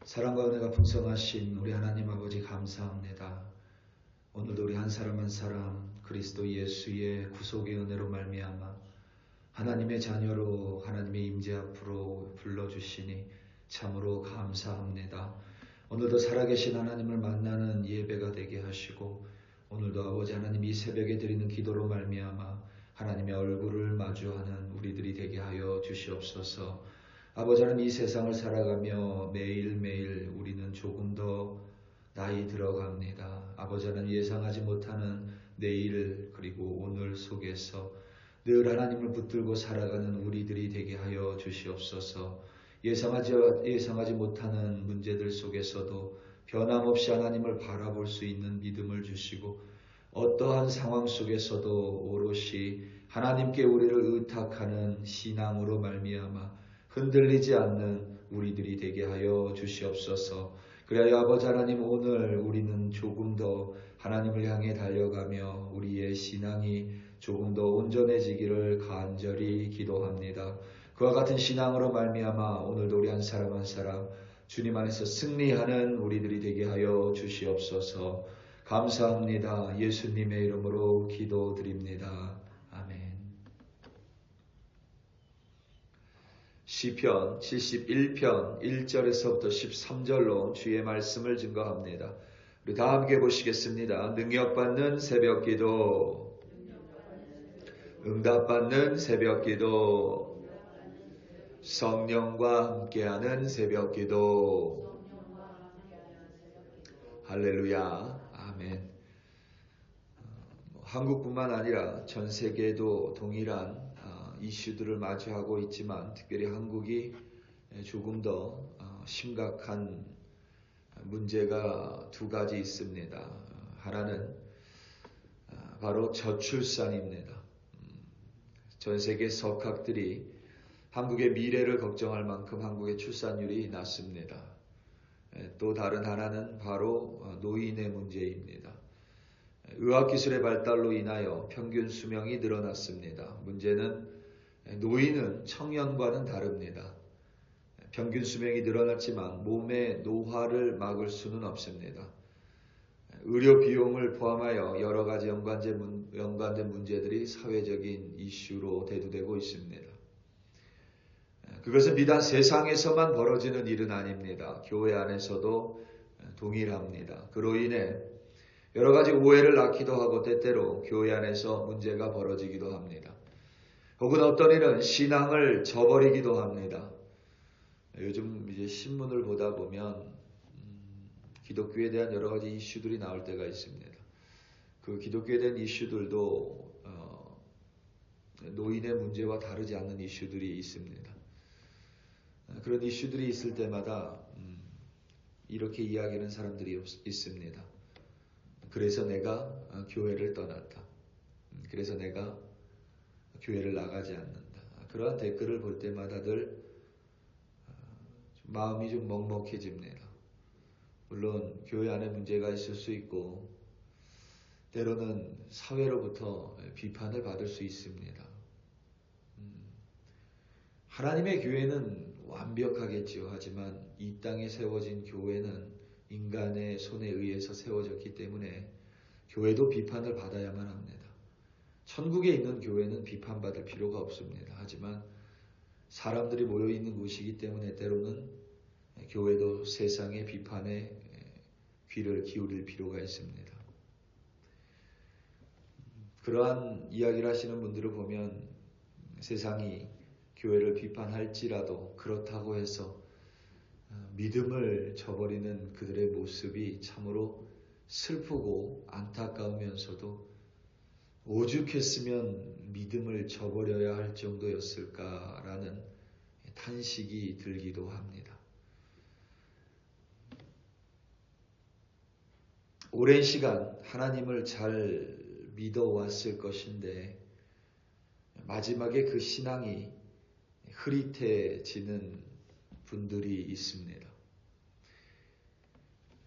사랑과 은혜가 풍성하신 우리 하나님 아버지 감사합니다. 오늘도 우리 한 사람 한 사람 그리스도 예수의 구속의 은혜로 말미암아 하나님의 자녀로 하나님의 임재 앞으로 불러주시니 참으로 감사합니다. 오늘도 살아계신 하나님을 만나는 예배가 되게 하시고 오늘도 아버지 하나님 이 새벽에 드리는 기도로 말미암아 하나님의 얼굴을 마주하는 우리들이 되게 하여 주시옵소서. 아버지 하나님 이 세상을 살아가며 매일매일 우리는 조금 더 나이 들어갑니다. 아버지 하나님 예상하지 못하는 내일 그리고 오늘 속에서 늘 하나님을 붙들고 살아가는 우리들이 되게 하여 주시옵소서. 예상하지 못하는 문제들 속에서도 변함없이 하나님을 바라볼 수 있는 믿음을 주시고 어떠한 상황 속에서도 오롯이 하나님께 우리를 의탁하는 신앙으로 말미암아 흔들리지 않는 우리들이 되게 하여 주시옵소서. 그래야 아버지 하나님 오늘 우리는 조금 더 하나님을 향해 달려가며 우리의 신앙이 조금 더 온전해지기를 간절히 기도합니다. 그와 같은 신앙으로 말미암아 오늘도 우리 한 사람 한 사람 주님 안에서 승리하는 우리들이 되게 하여 주시옵소서. 감사합니다. 예수님의 이름으로 기도드립니다. 아멘. 시편 71편 1절에서부터 13절로 주의 말씀을 증거합니다. 우리 다 함께 보시겠습니다. 능력받는 새벽기도, 응답받는 새벽기도, 성령과 함께하는 새벽기도. 할렐루야. 아멘. 한국뿐만 아니라 전 세계도 동일한 이슈들을 마주하고 있지만 특별히 한국이 조금 더 심각한 문제가 두 가지 있습니다. 하나는 바로 저출산입니다. 전 세계 석학들이 한국의 미래를 걱정할 만큼 한국의 출산율이 낮습니다. 또 다른 하나는 바로 노인의 문제입니다. 의학기술의 발달로 인하여 평균 수명이 늘어났습니다. 문제는 노인은 청년과는 다릅니다. 평균 수명이 늘어났지만 몸의 노화를 막을 수는 없습니다. 의료 비용을 포함하여 여러 가지 연관된 문제들이 사회적인 이슈로 대두되고 있습니다. 그것은 비단 세상에서만 벌어지는 일은 아닙니다. 교회 안에서도 동일합니다. 그로 인해 여러 가지 오해를 낳기도 하고 때때로 교회 안에서 문제가 벌어지기도 합니다. 혹은 어떤 일은 신앙을 저버리기도 합니다. 요즘 이제 신문을 보다 보면 기독교에 대한 여러 가지 이슈들이 나올 때가 있습니다. 그 기독교에 대한 이슈들도 노인의 문제와 다르지 않는 이슈들이 있습니다. 그런 이슈들이 있을 때마다 이렇게 이야기하는 사람들이 있습니다. 그래서 내가 교회를 떠났다. 그래서 내가 교회를 나가지 않는다. 그러한 댓글을 볼 때마다 늘 마음이 좀 먹먹해집니다. 물론 교회 안에 문제가 있을 수 있고 때로는 사회로부터 비판을 받을 수 있습니다. 하나님의 교회는 완벽하겠지요. 하지만 이 땅에 세워진 교회는 인간의 손에 의해서 세워졌기 때문에 교회도 비판을 받아야만 합니다. 천국에 있는 교회는 비판받을 필요가 없습니다. 하지만 사람들이 모여있는 곳이기 때문에 때로는 교회도 세상의 비판에 귀를 기울일 필요가 있습니다. 그러한 이야기를 하시는 분들을 보면 세상이 교회를 비판할지라도 그렇다고 해서 믿음을 저버리는 그들의 모습이 참으로 슬프고 안타까우면서도 오죽했으면 믿음을 저버려야 할 정도였을까라는 탄식이 들기도 합니다. 오랜 시간 하나님을 잘 믿어왔을 것인데 마지막에 그 신앙이 흐릿해지는 분들이 있습니다.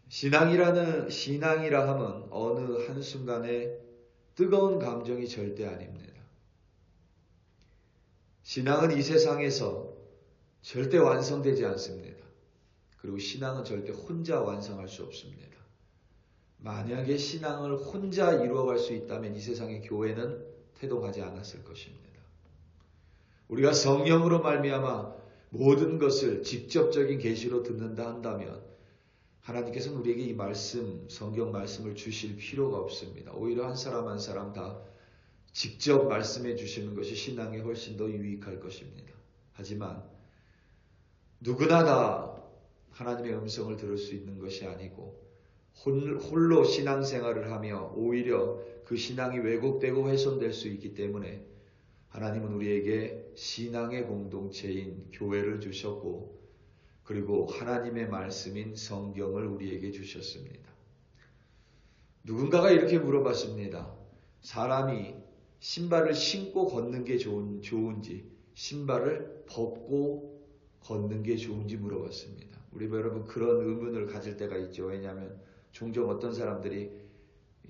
신앙이라 하면 어느 한순간에 뜨거운 감정이 절대 아닙니다. 신앙은 이 세상에서 절대 완성되지 않습니다. 그리고 신앙은 절대 혼자 완성할 수 없습니다. 만약에 신앙을 혼자 이루어갈 수 있다면 이 세상의 교회는 태동하지 않았을 것입니다. 우리가 성령으로 말미암아 모든 것을 직접적인 계시로 듣는다 한다면 하나님께서는 우리에게 이 말씀, 성경 말씀을 주실 필요가 없습니다. 오히려 한 사람 한 사람 다 직접 말씀해 주시는 것이 신앙에 훨씬 더 유익할 것입니다. 하지만 누구나 다 하나님의 음성을 들을 수 있는 것이 아니고 홀로 신앙생활을 하며 오히려 그 신앙이 왜곡되고 훼손될 수 있기 때문에 하나님은 우리에게 신앙의 공동체인 교회를 주셨고 그리고 하나님의 말씀인 성경을 우리에게 주셨습니다. 누군가가 이렇게 물어봤습니다. 사람이 신발을 신고 걷는 게 좋은지 신발을 벗고 걷는 게 좋은지 물어봤습니다. 우리 여러분 그런 의문을 가질 때가 있죠. 왜냐하면 종종 어떤 사람들이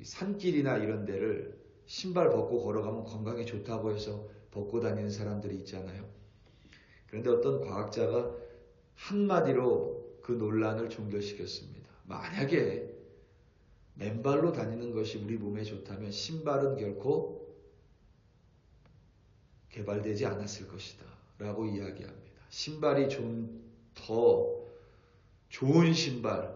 산길이나 이런 데를 신발 벗고 걸어가면 건강에 좋다고 해서 벗고 다니는 사람들이 있잖아요. 그런데 어떤 과학자가 한마디로 그 논란을 종결시켰습니다. 만약에 맨발로 다니는 것이 우리 몸에 좋다면 신발은 결코 개발되지 않았을 것이다 라고 이야기합니다. 신발이 좀 더 좋은 신발,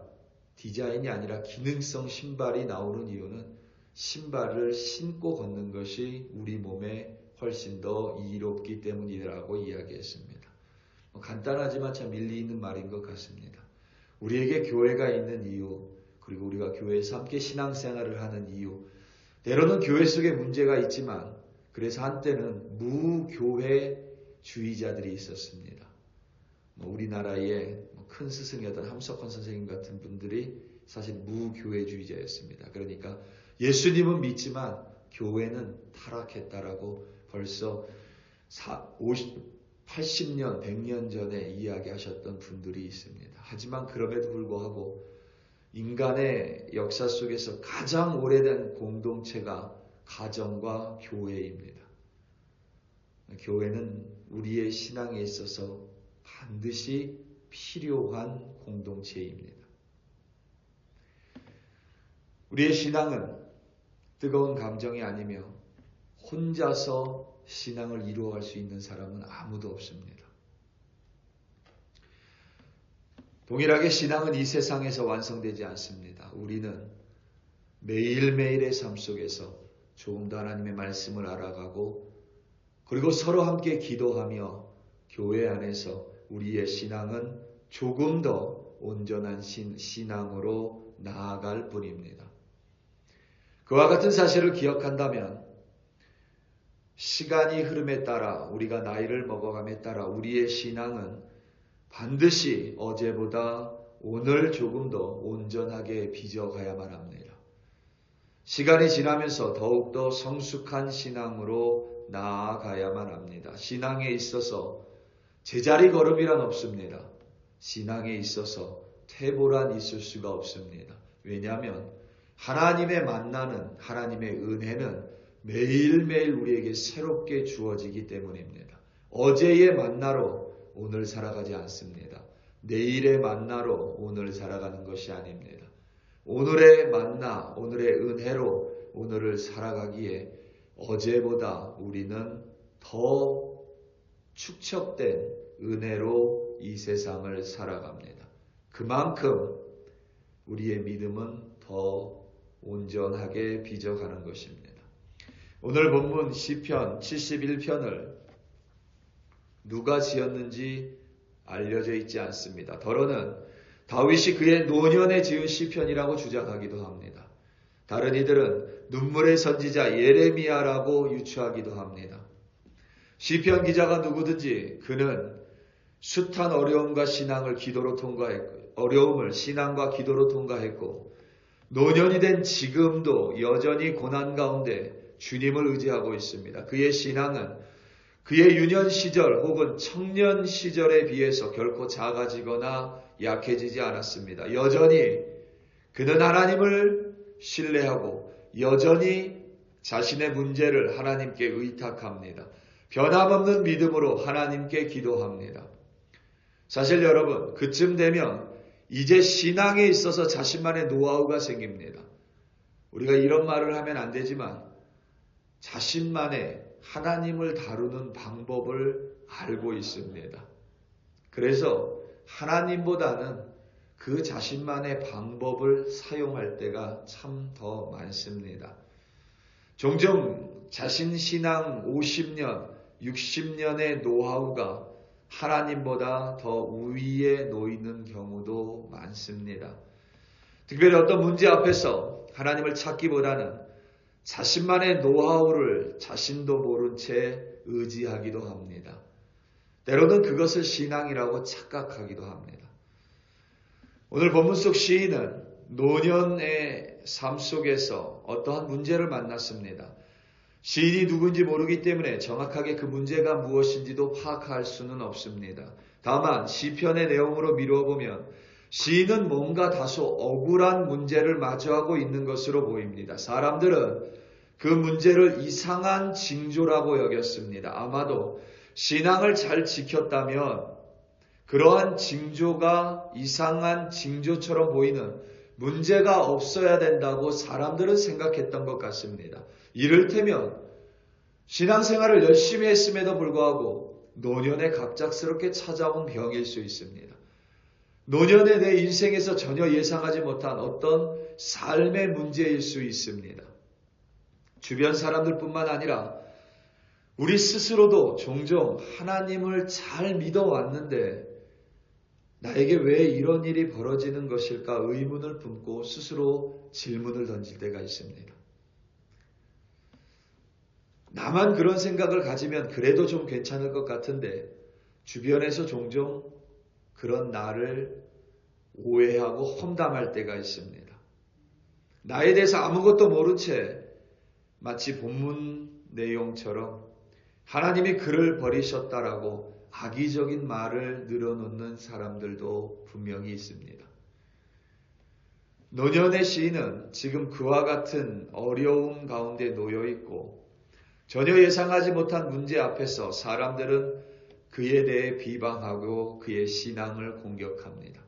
디자인이 아니라 기능성 신발이 나오는 이유는 신발을 신고 걷는 것이 우리 몸에 훨씬 더 이롭기 때문이라고 이야기했습니다. 간단하지만 참 일리 있는 말인 것 같습니다. 우리에게 교회가 있는 이유, 그리고 우리가 교회에서 함께 신앙생활을 하는 이유, 때로는 교회 속에 문제가 있지만 그래서 한때는 무교회주의자들이 있었습니다. 우리나라의 큰 스승이었던 함석헌 선생님 같은 분들이 사실 무교회주의자였습니다. 그러니까 예수님은 믿지만 교회는 타락했다라고 벌써 80년, 100년 전에 이야기하셨던 분들이 있습니다. 하지만 그럼에도 불구하고 인간의 역사 속에서 가장 오래된 공동체가 가정과 교회입니다. 교회는 우리의 신앙에 있어서 반드시 필요한 공동체입니다. 우리의 신앙은 뜨거운 감정이 아니며 혼자서 신앙을 이루어갈 수 있는 사람은 아무도 없습니다. 동일하게 신앙은 이 세상에서 완성되지 않습니다. 우리는 매일매일의 삶 속에서 조금 더 하나님의 말씀을 알아가고 그리고 서로 함께 기도하며 교회 안에서 우리의 신앙은 조금 더 온전한 신앙으로 나아갈 뿐입니다. 그와 같은 사실을 기억한다면 시간이 흐름에 따라 우리가 나이를 먹어감에 따라 우리의 신앙은 반드시 어제보다 오늘 조금 더 온전하게 빚어가야만 합니다. 시간이 지나면서 더욱더 성숙한 신앙으로 나아가야만 합니다. 신앙에 있어서 제자리 걸음이란 없습니다. 신앙에 있어서 퇴보란 있을 수가 없습니다. 왜냐하면 하나님의 만나는 하나님의 은혜는 매일매일 우리에게 새롭게 주어지기 때문입니다. 어제의 만나로 오늘 살아가지 않습니다. 내일의 만나로 오늘 살아가는 것이 아닙니다. 오늘의 만나, 오늘의 은혜로 오늘을 살아가기에 어제보다 우리는 더 축적된 은혜로 이 세상을 살아갑니다. 그만큼 우리의 믿음은 더 온전하게 빚어가는 것입니다. 오늘 본문 시편 71편을 누가 지었는지 알려져 있지 않습니다. 더러는 다윗이 그의 노년에 지은 시편이라고 주장하기도 합니다. 다른 이들은 눈물의 선지자 예레미야라고 유추하기도 합니다. 시편 기자가 누구든지 그는 숱한 어려움과 신앙을 기도로 통과했고 어려움을 신앙과 기도로 통과했고 노년이 된 지금도 여전히 고난 가운데 주님을 의지하고 있습니다. 그의 신앙은 그의 유년 시절 혹은 청년 시절에 비해서 결코 작아지거나 약해지지 않았습니다. 여전히 그는 하나님을 신뢰하고 여전히 자신의 문제를 하나님께 의탁합니다. 변함없는 믿음으로 하나님께 기도합니다. 사실 여러분, 그쯤 되면 이제 신앙에 있어서 자신만의 노하우가 생깁니다. 우리가 이런 말을 하면 안 되지만 자신만의 하나님을 다루는 방법을 알고 있습니다. 그래서 하나님보다는 그 자신만의 방법을 사용할 때가 참 더 많습니다. 종종 자신 신앙 50년, 60년의 노하우가 하나님보다 더 우위에 놓이는 경우도 많습니다. 특별히 어떤 문제 앞에서 하나님을 찾기보다는 자신만의 노하우를 자신도 모른 채 의지하기도 합니다. 때로는 그것을 신앙이라고 착각하기도 합니다. 오늘 본문 속 시인은 노년의 삶 속에서 어떠한 문제를 만났습니다. 시인이 누군지 모르기 때문에 정확하게 그 문제가 무엇인지도 파악할 수는 없습니다. 다만 시편의 내용으로 미루어 보면 시인은 뭔가 다소 억울한 문제를 마주하고 있는 것으로 보입니다. 사람들은 그 문제를 이상한 징조라고 여겼습니다. 아마도 신앙을 잘 지켰다면 그러한 징조가 이상한 징조처럼 보이는 문제가 없어야 된다고 사람들은 생각했던 것 같습니다. 이를테면 신앙생활을 열심히 했음에도 불구하고 노년에 갑작스럽게 찾아온 병일 수 있습니다. 노년에 내 인생에서 전혀 예상하지 못한 어떤 삶의 문제일 수 있습니다. 주변 사람들뿐만 아니라 우리 스스로도 종종 하나님을 잘 믿어왔는데 나에게 왜 이런 일이 벌어지는 것일까 의문을 품고 스스로 질문을 던질 때가 있습니다. 나만 그런 생각을 가지면 그래도 좀 괜찮을 것 같은데 주변에서 종종 그런 나를 오해하고 험담할 때가 있습니다. 나에 대해서 아무것도 모른 채 마치 본문 내용처럼 하나님이 그를 버리셨다라고 악의적인 말을 늘어놓는 사람들도 분명히 있습니다. 노년의 시인은 지금 그와 같은 어려움 가운데 놓여 있고 전혀 예상하지 못한 문제 앞에서 사람들은 그에 대해 비방하고 그의 신앙을 공격합니다.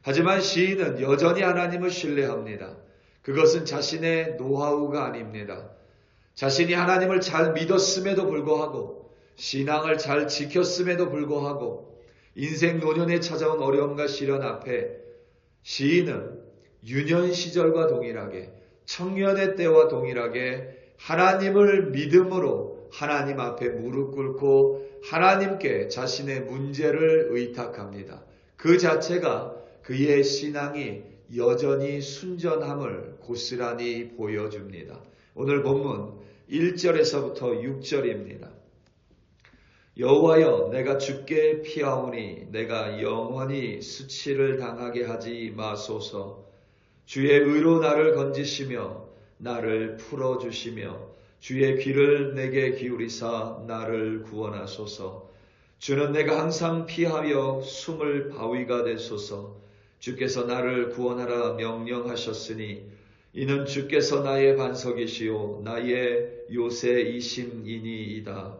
하지만 시인은 여전히 하나님을 신뢰합니다. 그것은 자신의 노하우가 아닙니다. 자신이 하나님을 잘 믿었음에도 불구하고 신앙을 잘 지켰음에도 불구하고 인생 노년에 찾아온 어려움과 시련 앞에 시인은 유년 시절과 동일하게 청년의 때와 동일하게 하나님을 믿음으로 하나님 앞에 무릎 꿇고 하나님께 자신의 문제를 의탁합니다. 그 자체가 그의 신앙이 여전히 순전함을 고스란히 보여줍니다. 오늘 본문 1절에서부터 6절입니다. 여호와여 내가 주께 피하오니 내가 영원히 수치를 당하게 하지 마소서. 주의 의로 나를 건지시며 나를 풀어주시며 주의 귀를 내게 기울이사 나를 구원하소서. 주는 내가 항상 피하여 숨을 바위가 되소서. 주께서 나를 구원하라 명령하셨으니 이는 주께서 나의 반석이시요 나의 요새이심이니이다.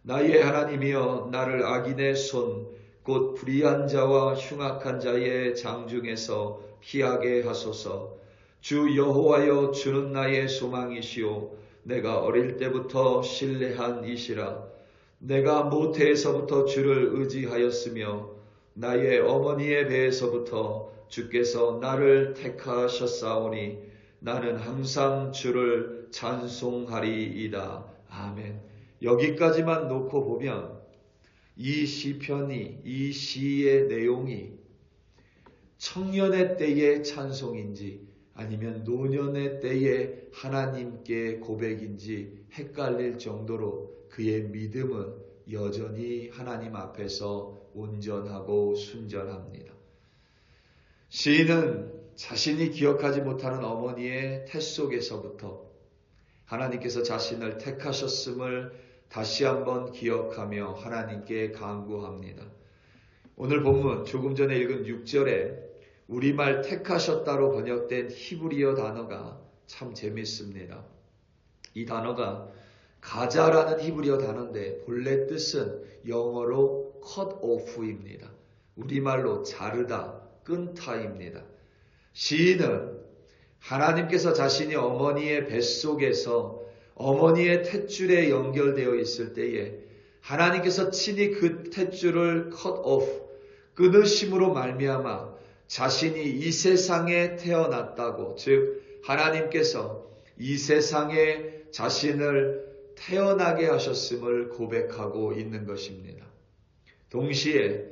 나의 하나님이여 나를 악인의 손 곧 불의한 자와 흉악한 자의 장중에서 피하게 하소서. 주 여호와여 주는 나의 소망이시요 내가 어릴 때부터 신뢰한 이시라. 내가 모태에서부터 주를 의지하였으며 나의 어머니의 배에서부터 주께서 나를 택하셨사오니 나는 항상 주를 찬송하리이다. 아멘. 여기까지만 놓고 보면 이 시편이, 이 시의 내용이 청년의 때의 찬송인지 아니면 노년의 때의 하나님께 고백인지 헷갈릴 정도로 그의 믿음은 여전히 하나님 앞에서 온전하고 순전합니다. 시인은 자신이 기억하지 못하는 어머니의 태 속에서부터 하나님께서 자신을 택하셨음을 다시 한번 기억하며 하나님께 간구합니다. 오늘 본문 조금 전에 읽은 6절에 우리말 택하셨다로 번역된 히브리어 단어가 참 재밌습니다. 이 단어가 가자라는 히브리어 단어인데 본래 뜻은 영어로 cut off입니다. 우리말로 자르다, 끈타입니다. 시인은 하나님께서 자신이 어머니의 뱃속에서 어머니의 탯줄에 연결되어 있을 때에 하나님께서 친히 그 탯줄을 cut off, 끊으심으로 말미암아 자신이 이 세상에 태어났다고, 즉 하나님께서 이 세상에 자신을 태어나게 하셨음을 고백하고 있는 것입니다. 동시에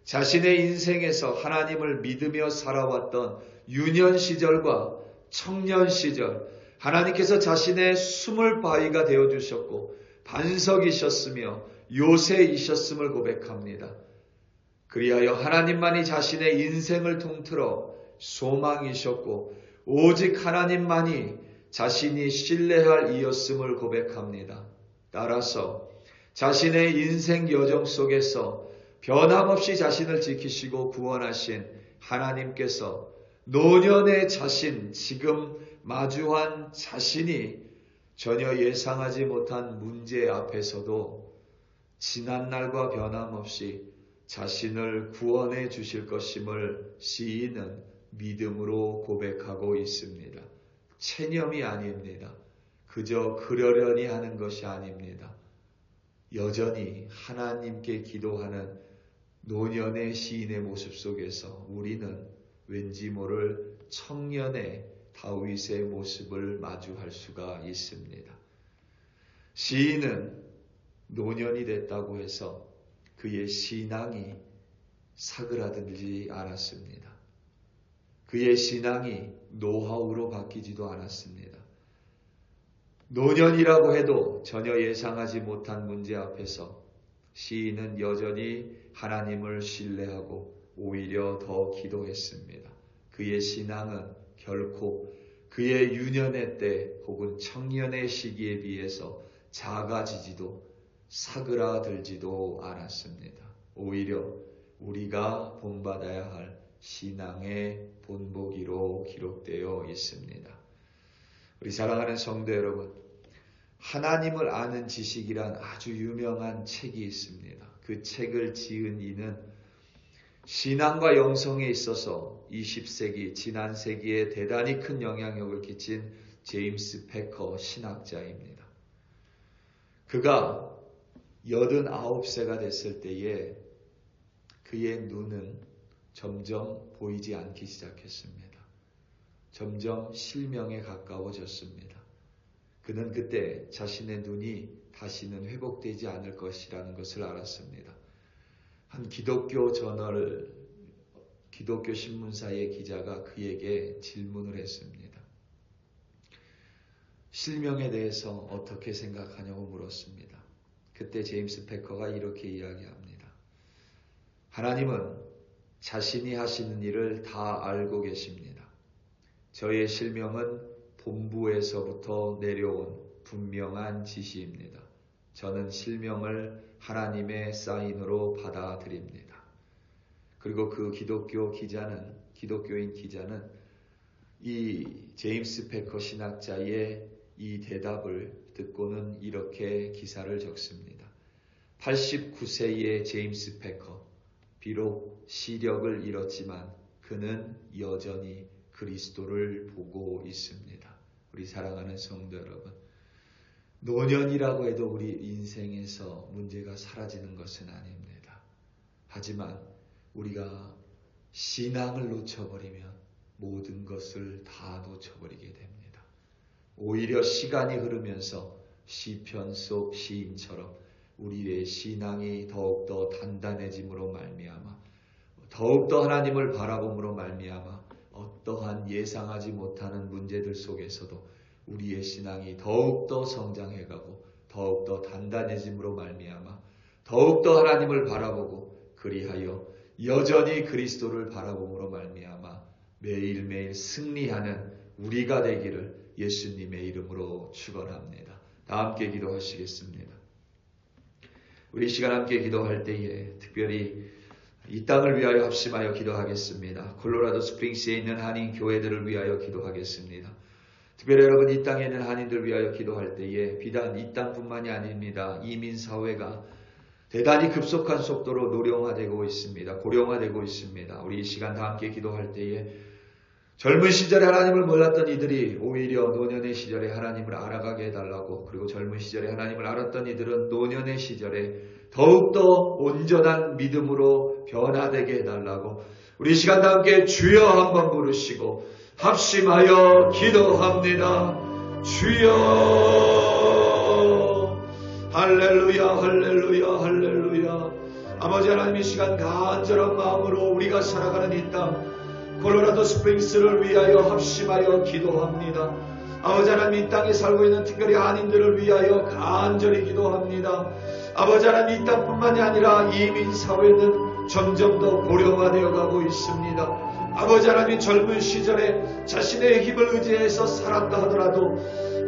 자신의 인생에서 하나님을 믿으며 살아왔던 유년 시절과 청년 시절, 하나님께서 자신의 숨을 바위가 되어주셨고 반석이셨으며 요새이셨음을 고백합니다. 그리하여 하나님만이 자신의 인생을 통틀어 소망이셨고 오직 하나님만이 자신이 신뢰할 이였음을 고백합니다. 따라서 자신의 인생 여정 속에서 변함없이 자신을 지키시고 구원하신 하나님께서 노년의 자신, 지금 마주한 자신이 전혀 예상하지 못한 문제 앞에서도 지난날과 변함없이 자신을 구원해 주실 것임을 시인은 믿음으로 고백하고 있습니다. 체념이 아닙니다. 그저 그러려니 하는 것이 아닙니다. 여전히 하나님께 기도하는 노년의 시인의 모습 속에서 우리는 왠지 모를 청년의 다윗의 모습을 마주할 수가 있습니다. 시인은 노년이 됐다고 해서 그의 신앙이 사그라들지 않았습니다. 그의 신앙이 노하우로 바뀌지도 않았습니다. 노년이라고 해도 전혀 예상하지 못한 문제 앞에서 시인은 여전히 하나님을 신뢰하고 오히려 더 기도했습니다. 그의 신앙은 결코 그의 유년의 때 혹은 청년의 시기에 비해서 작아지지도 사그라들지도 않았습니다. 오히려 우리가 본받아야 할 신앙의 본보기로 기록되어 있습니다. 우리 사랑하는 성도 여러분, 하나님을 아는 지식이란 아주 유명한 책이 있습니다. 그 책을 지은 이는 신앙과 영성에 있어서 20세기, 지난 세기에 대단히 큰 영향력을 끼친 제임스 패커 신학자입니다. 그가 89세가 됐을 때에 그의 눈은 점점 보이지 않기 시작했습니다. 점점 실명에 가까워졌습니다. 그는 그때 자신의 눈이 다시는 회복되지 않을 것이라는 것을 알았습니다. 한 기독교 저널, 기독교 신문사의 기자가 그에게 질문을 했습니다. 실명에 대해서 어떻게 생각하냐고 물었습니다. 그때 제임스 패커가 이렇게 이야기합니다. 하나님은 자신이 하시는 일을 다 알고 계십니다. 저의 실명은 본부에서부터 내려온 분명한 지시입니다. 저는 실명을 하나님의 사인으로 받아들입니다. 그리고 그 기독교인 기자는 이 제임스 패커 신학자의 이 대답을 듣고는 이렇게 기사를 적습니다. 89세의 제임스 패커, 비록 시력을 잃었지만 그는 여전히 그리스도를 보고 있습니다. 우리 사랑하는 성도 여러분, 노년이라고 해도 우리 인생에서 문제가 사라지는 것은 아닙니다. 하지만 우리가 신앙을 놓쳐버리면 모든 것을 다 놓쳐버리게 됩니다. 오히려 시간이 흐르면서 시편 속 시인처럼 우리의 신앙이 더욱더 단단해짐으로 말미암아, 더욱더 하나님을 바라봄으로 말미암아 어떠한 예상하지 못하는 문제들 속에서도 우리의 신앙이 더욱더 성장해가고 더욱더 단단해짐으로 말미암아 더욱더 하나님을 바라보고 그리하여 여전히 그리스도를 바라봄으로 말미암아 매일매일 승리하는 우리가 되기를 예수님의 이름으로 축원합니다. 다 함께 기도하시겠습니다. 우리 시간 함께 기도할 때에 특별히 이 땅을 위하여 합심하여 기도하겠습니다. 콜로라도 스프링스에 있는 한인 교회들을 위하여 기도하겠습니다. 특별히 여러분 이 땅에 있는 한인들 위하여 기도할 때에 비단 이 땅뿐만이 아닙니다. 이민 사회가 대단히 급속한 속도로 노령화되고 있습니다. 고령화되고 있습니다. 우리 이 시간 다 함께 기도할 때에 젊은 시절에 하나님을 몰랐던 이들이 오히려 노년의 시절에 하나님을 알아가게 해달라고, 그리고 젊은 시절에 하나님을 알았던 이들은 노년의 시절에 더욱더 온전한 믿음으로 변화되게 해달라고 우리 이 시간 다 함께 주여 한번 부르시고 합심하여 기도합니다. 주여. 할렐루야 할렐루야 할렐루야. 아버지 하나님, 이 시간 간절한 마음으로 우리가 살아가는 이 땅 콜로라도 스프링스를 위하여 합심하여 기도합니다. 아버지 하나님, 이 땅에 살고 있는 특별히 한인들을 위하여 간절히 기도합니다. 아버지 하나님, 이 땅뿐만이 아니라 이민 사회는 점점 더 고령화되어 가고 있습니다. 아버지 하나님, 젊은 시절에 자신의 힘을 의지해서 살았다 하더라도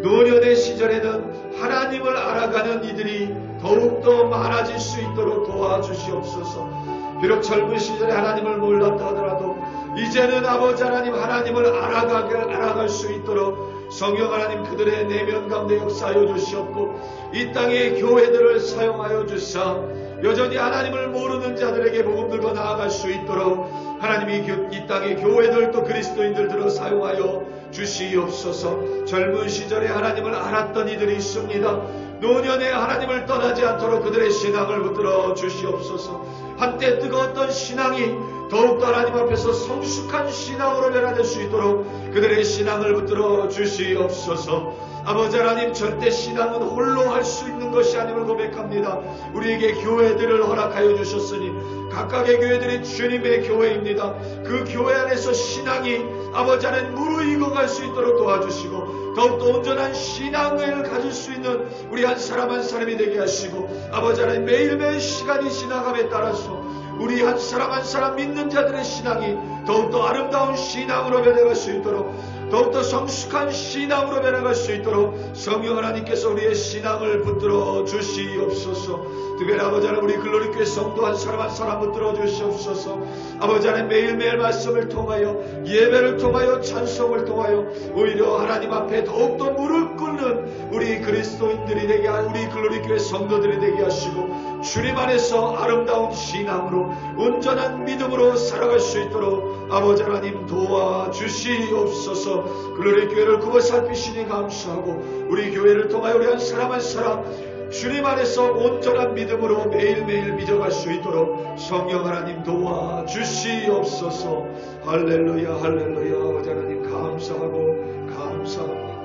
노년의 시절에는 하나님을 알아가는 이들이 더욱더 많아질 수 있도록 도와주시옵소서. 비록 젊은 시절에 하나님을 몰랐다 하더라도 이제는 아버지 하나님, 하나님을 알아갈 수 있도록 성령 하나님 그들의 내면 가운데 역사하여 주시옵고, 이 땅의 교회들을 사용하여 주사 여전히 하나님을 모르는 자들에게 복음 들고 나아갈 수 있도록 하나님이 이 땅의 교회들 또 그리스도인들들을 사용하여 주시옵소서. 젊은 시절에 하나님을 알았던 이들이 있습니다. 노년에 하나님을 떠나지 않도록 그들의 신앙을 붙들어 주시옵소서. 한때 뜨거웠던 신앙이 더욱더 하나님 앞에서 성숙한 신앙으로 변화될 수 있도록 그들의 신앙을 붙들어 주시옵소서. 아버지 하나님, 절대 신앙은 홀로 할 수 있는 것이 아님을 고백합니다. 우리에게 교회들을 허락하여 주셨으니 각각의 교회들이 주님의 교회입니다. 그 교회 안에서 신앙이 아버지 하나님 무르익어갈 수 있도록 도와주시고 더욱더 온전한 신앙을 가질 수 있는 우리 한 사람 한 사람이 되게 하시고, 아버지 하나님, 매일매일 시간이 지나감에 따라서 우리 한 사람 한 사람 믿는 자들의 신앙이 더욱더 아름다운 신앙으로 변해갈 수 있도록, 더욱더 성숙한 신앙으로 변해갈 수 있도록 성령 하나님께서 우리의 신앙을 붙들어 주시옵소서. 특별히 아버지 하나님, 우리 글로리교회 성도 한 사람 한 사람 붙들어 주시옵소서. 아버지 하나님, 매일매일 말씀을 통하여 예배를 통하여 찬송을 통하여 오히려 하나님 앞에 더욱더 무릎 꿇는 우리 그리스도인들이 되게, 우리 글로리교회 성도들이 되게 하시고 주님 안에서 아름다운 신앙으로 온전한 믿음으로 살아갈 수 있도록 아버지 하나님 도와주시옵소서. 글로리 교회를 그거 살피시니 감사하고 우리 교회를 통하여 우리 한 사람 한 사람 주님 안에서 온전한 믿음으로 매일매일 믿어갈 수 있도록 성령 하나님 도와주시옵소서. 할렐루야 할렐루야. 아버지 하나님 감사하고 감사합니다.